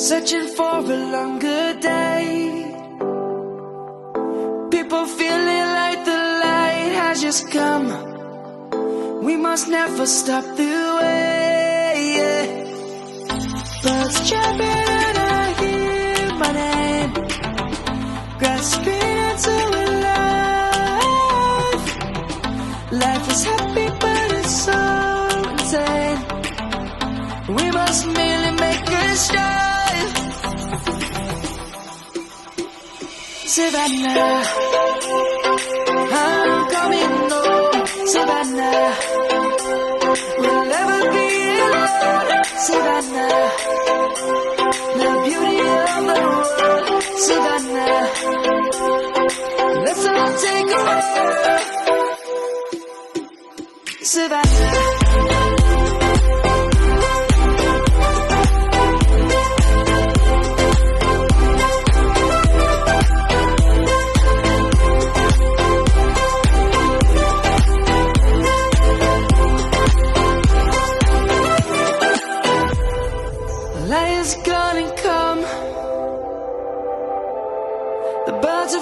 searching for a longer day. People feeling like the light has just come. We must never stop the way. Birds chirping and I hear my name, grasping into a life. Life is happy but it's so insane. We must merely make a start. Savannah, I'm coming home. Savannah, we'll never be alone. Savannah, the beauty of the world. Savannah, let's all take a walk. Savannah.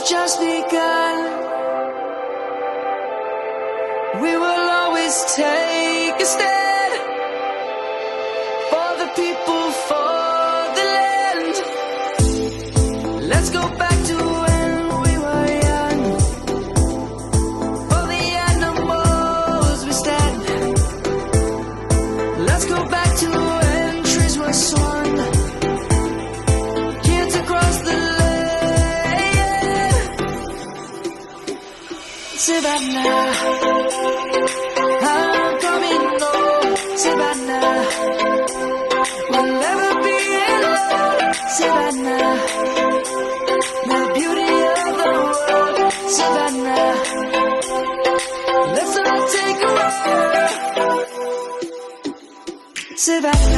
Just begun. We will always take a stand for the people, for the land. Let's go back to when we were young. For the animals we stand. Let's go back to when trees were swung. Kids across the Savannah, I'm coming home. Savannah, we'll never be alone. Savannah, the beauty of the world. Savannah, let's all take a walk. Savannah.